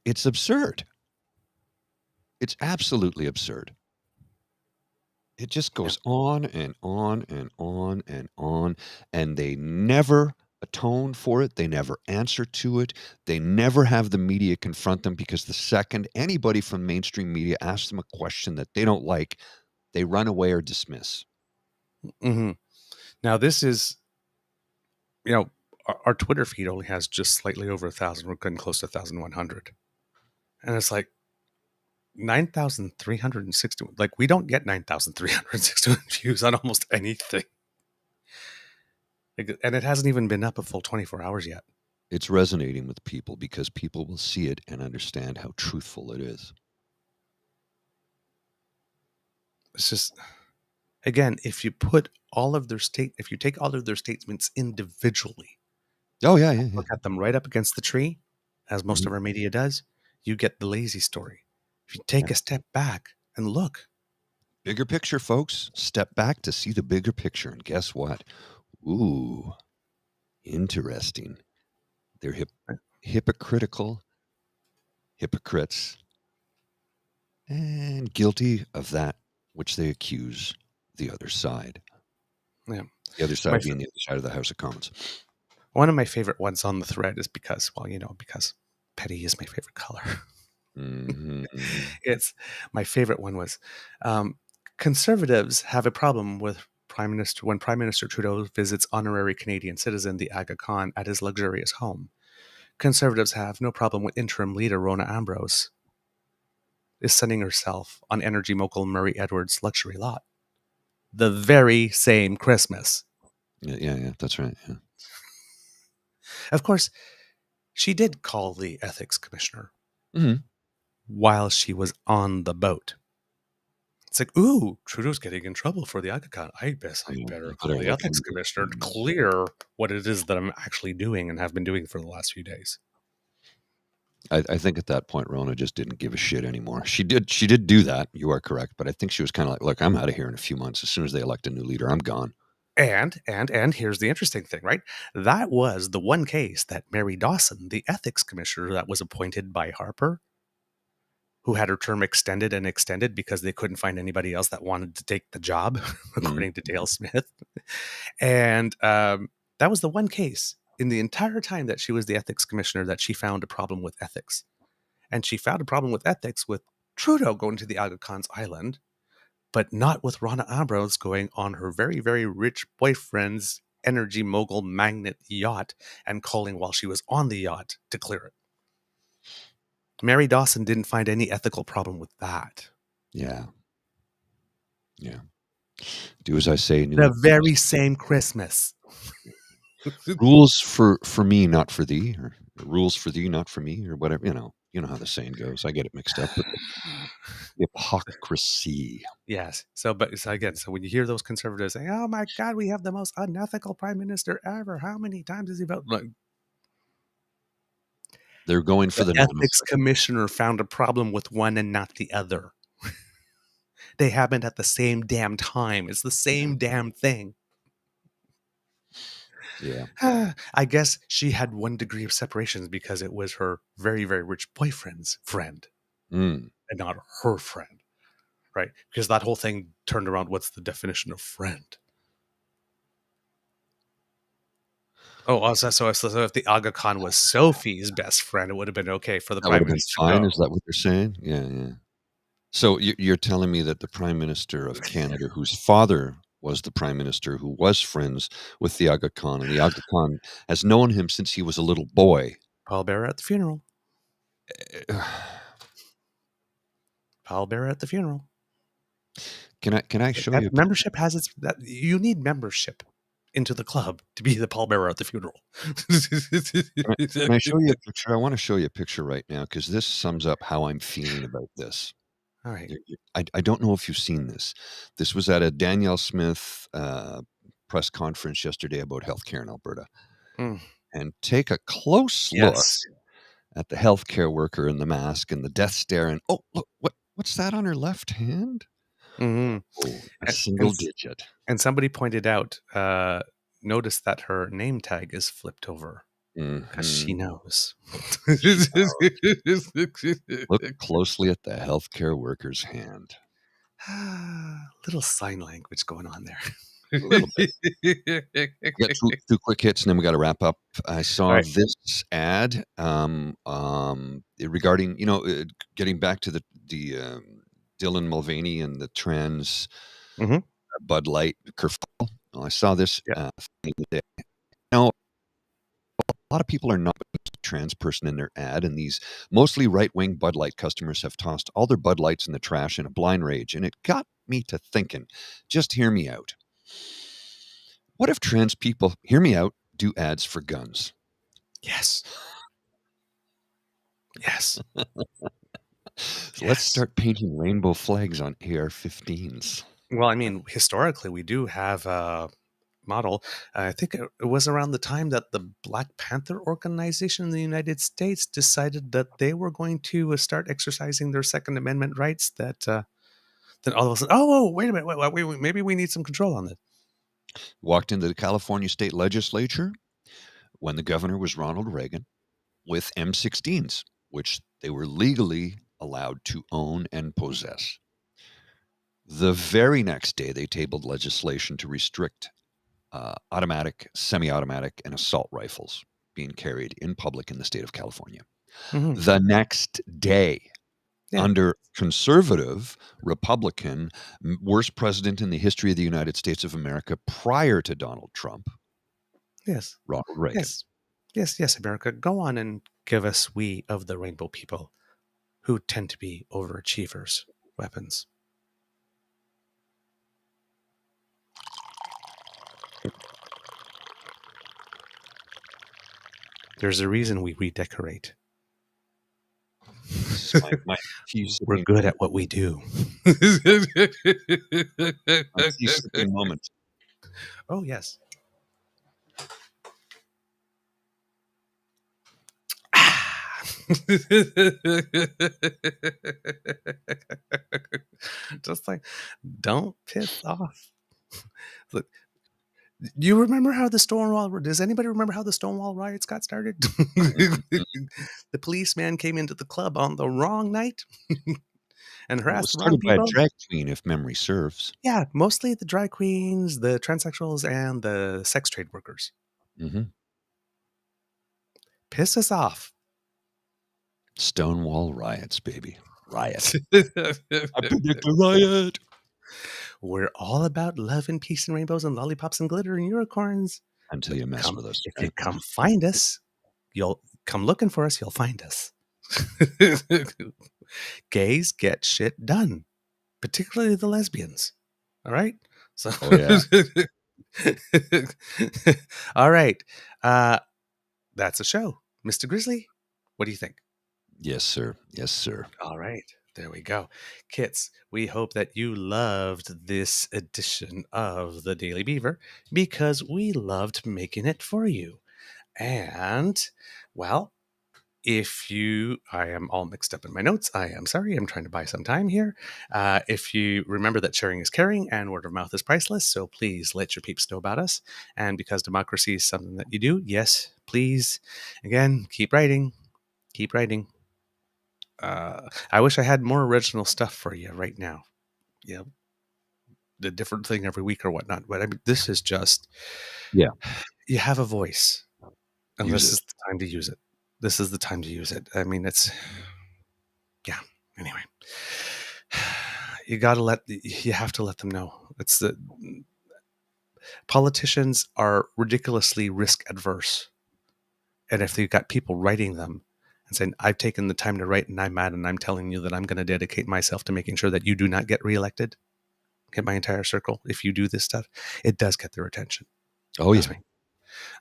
[SPEAKER 2] It's absurd. It's absolutely absurd. It just goes on and on and on and on, and they never atone for it. They never answer to it. They never have the media confront them because the second anybody from mainstream media asks them a question that they don't like, they run away or dismiss.
[SPEAKER 3] Mm-hmm. Now, this is, our Twitter feed only has just slightly over 1,000. We're getting close to 1,100. And it's like 9,361. Like, we don't get 9,361 views on almost anything. And it hasn't even been up a full 24 hours yet.
[SPEAKER 2] It's resonating with people because people will see it and understand how truthful it is.
[SPEAKER 3] It's just, again, if you take all of their statements individually,
[SPEAKER 2] Oh, yeah.
[SPEAKER 3] look at them right up against the tree, as most of our media does, you get the lazy story. If you take a step back and look.
[SPEAKER 2] Bigger picture, folks. Step back to see the bigger picture. And guess what? Ooh, interesting. They're hypocritical, hypocrites, and guilty of that which they accuse the other side.
[SPEAKER 3] Yeah.
[SPEAKER 2] The other side being the other side of the House of Commons.
[SPEAKER 3] One of my favorite ones on the thread is because petty is my favorite color.
[SPEAKER 2] Mm-hmm.
[SPEAKER 3] It's my favorite one was conservatives have a problem with Prime Minister Trudeau visits honorary Canadian citizen the Aga Khan at his luxurious home. Conservatives have no problem with interim leader Rona Ambrose is sunning herself on energy mogul Murray Edwards' luxury lot. The very same Christmas.
[SPEAKER 2] Yeah, that's right. Yeah.
[SPEAKER 3] Of course, she did call the ethics commissioner
[SPEAKER 2] Mm-hmm.
[SPEAKER 3] while she was on the boat. It's like, ooh, Trudeau's getting in trouble for the Aga Khan. I better call the ethics commissioner to clear what it is that I'm actually doing and have been doing for the last few days.
[SPEAKER 2] I think at that point, Rona just didn't give a shit anymore. She did do that. You are correct. But I think she was kind of like, look, I'm out of here in a few months. As soon as they elect a new leader, I'm gone.
[SPEAKER 3] And here's the interesting thing, right? That was the one case that Mary Dawson, the ethics commissioner that was appointed by Harper, who had her term extended and extended because they couldn't find anybody else that wanted to take the job, according to Dale Smith. And that was the one case in the entire time that she was the ethics commissioner that she found a problem with ethics. And she found a problem with ethics with Trudeau going to the Aga Khan's island, but not with Rona Ambrose going on her very, very rich boyfriend's energy mogul magnet yacht and calling while she was on the yacht to clear it. Mary Dawson didn't find any ethical problem with that.
[SPEAKER 2] Yeah. Do as I say.
[SPEAKER 3] The very same Christmas.
[SPEAKER 2] Rules for me, not for thee, or rules for thee, not for me, or whatever. You know how the saying goes. I get it mixed up. But hypocrisy.
[SPEAKER 3] Yes. So when you hear those conservatives saying, "Oh my God, we have the most unethical prime minister ever. How many times has he voted?" Like,
[SPEAKER 2] they're going for the
[SPEAKER 3] ethics commissioner found a problem with one and not the other. They happened at the same damn time. It's the same damn thing.
[SPEAKER 2] Yeah.
[SPEAKER 3] I guess she had 1 degree of separation because it was her very, very rich boyfriend's friend and not her friend, right? Because that whole thing turned around. What's the definition of friend? Oh, so if the Aga Khan was Sophie's best friend, it would have been okay for the prime minister.
[SPEAKER 2] Fine. Is that what they're saying? Yeah. So you're telling me that the Prime Minister of Canada, whose father was the Prime Minister, who was friends with the Aga Khan, and the Aga Khan has known him since he was a little boy.
[SPEAKER 3] Pallbearer at the funeral. Pallbearer at the funeral.
[SPEAKER 2] Can I show you?
[SPEAKER 3] Membership has you need membership into the club to be the pallbearer at the funeral.
[SPEAKER 2] Can I show you a picture? I want to show you a picture right now because this sums up how I'm feeling about this.
[SPEAKER 3] All right.
[SPEAKER 2] I don't know if you've seen this. This was at a Danielle Smith press conference yesterday about healthcare in Alberta.
[SPEAKER 3] Mm.
[SPEAKER 2] And take a close look
[SPEAKER 3] Yes.
[SPEAKER 2] at the healthcare worker in the mask and the death stare. And oh, look, what's that on her left hand?
[SPEAKER 3] Hmm.
[SPEAKER 2] Oh, a
[SPEAKER 3] And,
[SPEAKER 2] single digit.
[SPEAKER 3] and somebody pointed out, notice that her name tag is flipped over because she
[SPEAKER 2] Mhm.
[SPEAKER 3] knows.
[SPEAKER 2] She Look closely at the healthcare worker's hand.
[SPEAKER 3] Little sign language going on there.
[SPEAKER 2] A little bit. I got two quick hits, and then we got to wrap up. I saw
[SPEAKER 3] Right.
[SPEAKER 2] this ad regarding, getting back to the Dylan Mulvaney and the trans
[SPEAKER 3] Mhm.
[SPEAKER 2] Bud Light kerfuffle. Well, I saw this
[SPEAKER 3] Yeah.
[SPEAKER 2] thing today. Now, a lot of people are not a trans person in their ad, and these mostly right-wing Bud Light customers have tossed all their Bud Lights in the trash in a blind rage, and it got me to thinking. Just hear me out. What if trans people, hear me out, do ads for guns?
[SPEAKER 3] Yes. Yes.
[SPEAKER 2] So let's start painting rainbow flags on AR-15s.
[SPEAKER 3] Well, I mean, historically, we do have a model. I think it was around the time that the Black Panther organization in the United States decided that they were going to start exercising their Second Amendment rights. Then all of a sudden, wait a minute, wait, maybe we need some control on this.
[SPEAKER 2] Walked into the California state legislature when the governor was Ronald Reagan with M16s, which they were legally allowed to own and possess. The very next day, they tabled legislation to restrict automatic, semi-automatic, and assault rifles being carried in public in the state of California.
[SPEAKER 3] Mhm.
[SPEAKER 2] The next day,
[SPEAKER 3] Yeah.
[SPEAKER 2] under conservative, Republican, worst president in the history of the United States of America prior to Donald Trump,
[SPEAKER 3] Yes.
[SPEAKER 2] Ronald Reagan.
[SPEAKER 3] Yes, America. Go on and give us, we of the rainbow people, who tend to be overachievers, weapons. There's a reason we redecorate.
[SPEAKER 2] My few
[SPEAKER 3] We're
[SPEAKER 2] sipping
[SPEAKER 3] good at what we do.
[SPEAKER 2] moments.
[SPEAKER 3] Oh, yes. Just like, don't piss off. Look, do you remember how the Stonewall? Does anybody remember how the Stonewall riots got started? The policeman came into the club on the wrong night and
[SPEAKER 2] Well, it was
[SPEAKER 3] harassed the wrong
[SPEAKER 2] started by a
[SPEAKER 3] people.
[SPEAKER 2] drag queen, if memory serves.
[SPEAKER 3] Yeah, mostly the drag queens, the transsexuals, and the sex trade workers.
[SPEAKER 2] Mm-hmm.
[SPEAKER 3] Piss us off.
[SPEAKER 2] Stonewall riots, baby. Riot. I predict a riot.
[SPEAKER 3] We're all about love and peace and rainbows and lollipops and glitter and unicorns.
[SPEAKER 2] Until you mess with us.
[SPEAKER 3] If you
[SPEAKER 2] Right?
[SPEAKER 3] come find us, you'll come looking for us, you'll find us. Gays get shit done, particularly the lesbians. All right? So
[SPEAKER 2] Oh, yeah.
[SPEAKER 3] all right. That's a show. Mr. Grizzly, what do you think?
[SPEAKER 2] Yes, sir. Yes, sir.
[SPEAKER 3] All right. There we go. Kits, we hope that you loved this edition of the Daily Beaver because we loved making it for you. And, well, I am all mixed up in my notes. I am sorry. I'm trying to buy some time here. If you remember that sharing is caring and word of mouth is priceless, so please let your peeps know about us. And because democracy is something that you do, yes, please, again, keep writing. Keep writing. I wish I had more original stuff for you right now. You know, the different thing every week or whatnot. But I mean, this is just,
[SPEAKER 2] Yeah.
[SPEAKER 3] You have a voice, and
[SPEAKER 2] Use
[SPEAKER 3] this
[SPEAKER 2] it.
[SPEAKER 3] is the time to use it. This is the time to use it. I mean, yeah. Anyway, you have to let them know. Politicians are ridiculously risk adverse, and if they've got people writing them and saying, I've taken the time to write and I'm mad and I'm telling you that I'm going to dedicate myself to making sure that you do not get reelected, get my entire circle. If you do this stuff, it does get their attention.
[SPEAKER 2] Oh,
[SPEAKER 3] Trust
[SPEAKER 2] yeah.
[SPEAKER 3] me.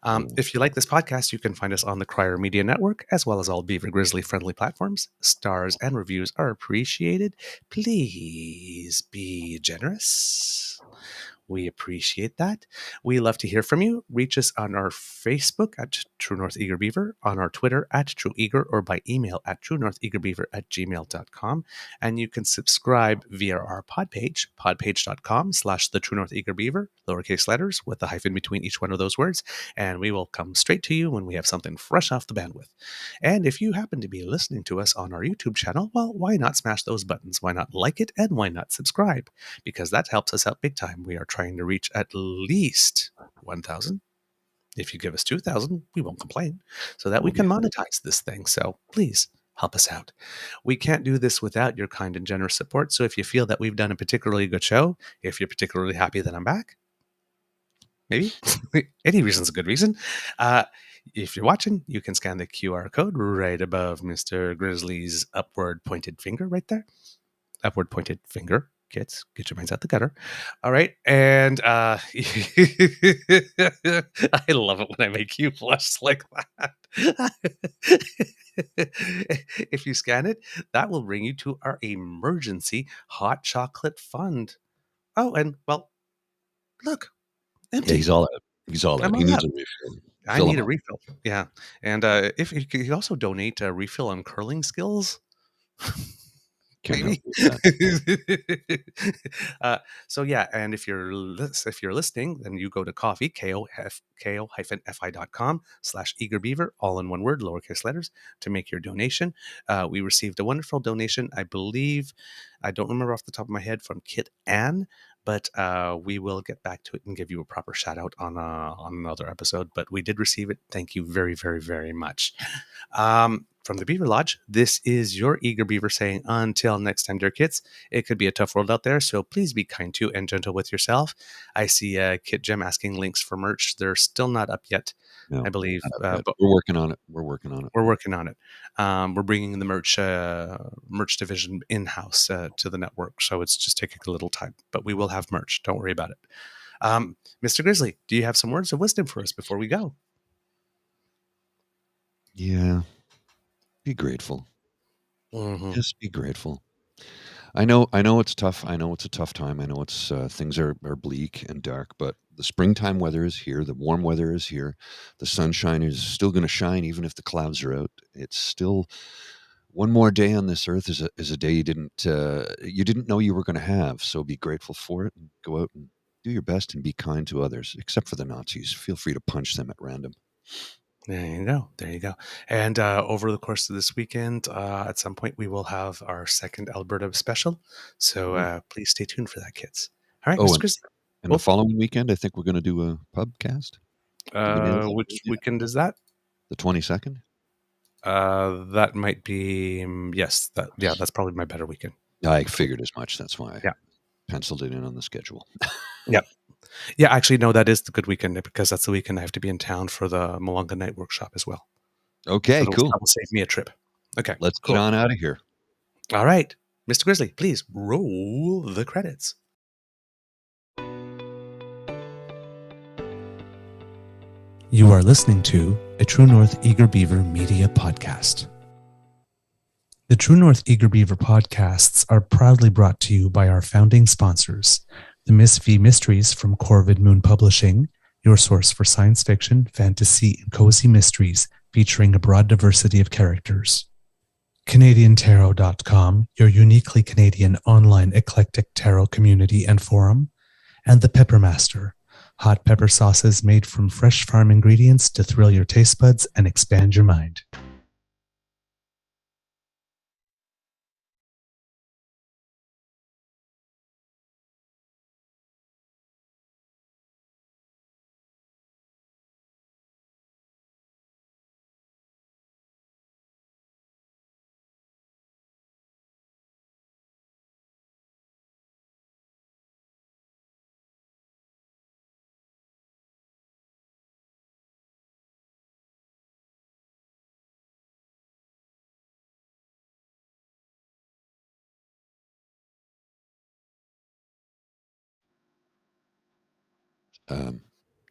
[SPEAKER 3] If you like this podcast, you can find us on the Crier Media Network, as well as all Beaver Grizzly friendly platforms. Stars and reviews are appreciated. Please be generous. We appreciate that. We love to hear from you. Reach us on our Facebook at True North Eager Beaver, on our Twitter at True Eager, or by email at truenortheagerbeaver@gmail.com. And you can subscribe via our podpage.com/the True North Eager Beaver, lowercase letters with a hyphen between each one of those words. And we will come straight to you when we have something fresh off the bandwidth. And if you happen to be listening to us on our YouTube channel, well, why not smash those buttons? Why not like it? And why not subscribe? Because that helps us out big time. We are trying to reach at least 1,000. If you give us 2,000, we won't complain, so that we can monetize this thing. So please help us out. We can't do this without your kind and generous support. So if you feel that we've done a particularly good show, if you're particularly happy that I'm back, maybe any reason's a good reason. If you're watching, you can scan the QR code right above Mr. Grizzly's upward pointed finger right there. Upward pointed finger. Kids, get your minds out the gutter. All right. And I love it when I make you blush like that. If you scan it, that will bring you to our emergency hot chocolate fund. Oh, and well, look, empty.
[SPEAKER 2] Yeah, he's all out. He's all out.
[SPEAKER 3] I'm
[SPEAKER 2] He
[SPEAKER 3] all
[SPEAKER 2] needs
[SPEAKER 3] out.
[SPEAKER 2] a refill.
[SPEAKER 3] I
[SPEAKER 2] Fill
[SPEAKER 3] need
[SPEAKER 2] him
[SPEAKER 3] a
[SPEAKER 2] up.
[SPEAKER 3] refill. Yeah. And if you could also donate a refill on curling skills.
[SPEAKER 2] Can't
[SPEAKER 3] Maybe.
[SPEAKER 2] help with that.
[SPEAKER 3] So yeah, and if you're listening, then you go to coffee ko-fi.com/eagerbeaver, all in one word, lowercase letters, to make your donation. We received a wonderful donation, I believe. I don't remember off the top of my head, from Kit Ann, but we will get back to it and give you a proper shout out on another episode. But we did receive it. Thank you very, very, very much. From the Beaver Lodge, this is your Eager Beaver saying, until next time, dear kids, it could be a tough world out there, so please be kind to and gentle with yourself. I see Kit Gem asking links for merch. They're still not up yet,
[SPEAKER 2] No,
[SPEAKER 3] I believe,
[SPEAKER 2] but
[SPEAKER 3] but
[SPEAKER 2] we're working on it. We're working on it.
[SPEAKER 3] we're working on it. We're bringing the merch division in-house to the network, so it's just taking a little time, but we will have merch. Don't worry about it. Mr. Grizzly, do you have some words of wisdom for us before we go?
[SPEAKER 2] Yeah. Be grateful.
[SPEAKER 3] Mm-hmm.
[SPEAKER 2] Just be grateful. I know it's tough. I know it's a tough time. I know it's things are bleak and dark, but the springtime weather is here. The warm weather is here. The sunshine is still going to shine even if the clouds are out. It's still one more day on this earth is a day you didn't know you were going to have. So be grateful for it and go out and do your best and be kind to others, except for the Nazis. Feel free to punch them at random.
[SPEAKER 3] There you go. There you go. And over the course of this weekend, at some point, we will have our second Alberta special. So please stay tuned for that, kids. All right,
[SPEAKER 2] Oh,
[SPEAKER 3] Mr. Grizzly.
[SPEAKER 2] and the following weekend, I think we're going to do a pubcast. Did we nail that?
[SPEAKER 3] Which weekend is that?
[SPEAKER 2] The 22nd?
[SPEAKER 3] That might be, yes. That's probably my better weekend.
[SPEAKER 2] I figured as much. That's why
[SPEAKER 3] Yeah.
[SPEAKER 2] I penciled it in on the schedule.
[SPEAKER 3] Yeah. Yeah, actually, no, that is the good weekend, because that's the weekend I have to be in town for the Malunga Night Workshop as well.
[SPEAKER 2] Okay,
[SPEAKER 3] So
[SPEAKER 2] cool.
[SPEAKER 3] That will save me a trip. Okay,
[SPEAKER 2] Let's
[SPEAKER 3] cool.
[SPEAKER 2] get on out of here.
[SPEAKER 3] All right. Mr. Grizzly, please roll the credits.
[SPEAKER 1] You are listening to a True North Eager Beaver media podcast. The True North Eager Beaver podcasts are proudly brought to you by our founding sponsors, the Miss V Mysteries from Corvid Moon Publishing, your source for science fiction, fantasy, and cozy mysteries featuring a broad diversity of characters. CanadianTarot.com, your uniquely Canadian online eclectic tarot community and forum, and the Pepper Master, hot pepper sauces made from fresh farm ingredients to thrill your taste buds and expand your mind.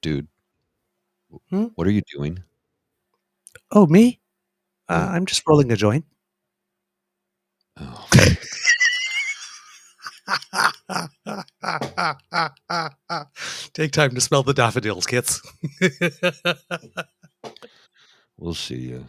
[SPEAKER 2] Dude, What are you doing?
[SPEAKER 3] Oh, me?
[SPEAKER 2] Yeah.
[SPEAKER 3] I'm just rolling a joint.
[SPEAKER 2] Oh,
[SPEAKER 3] Take time to smell the daffodils, kids.
[SPEAKER 2] we'll see you.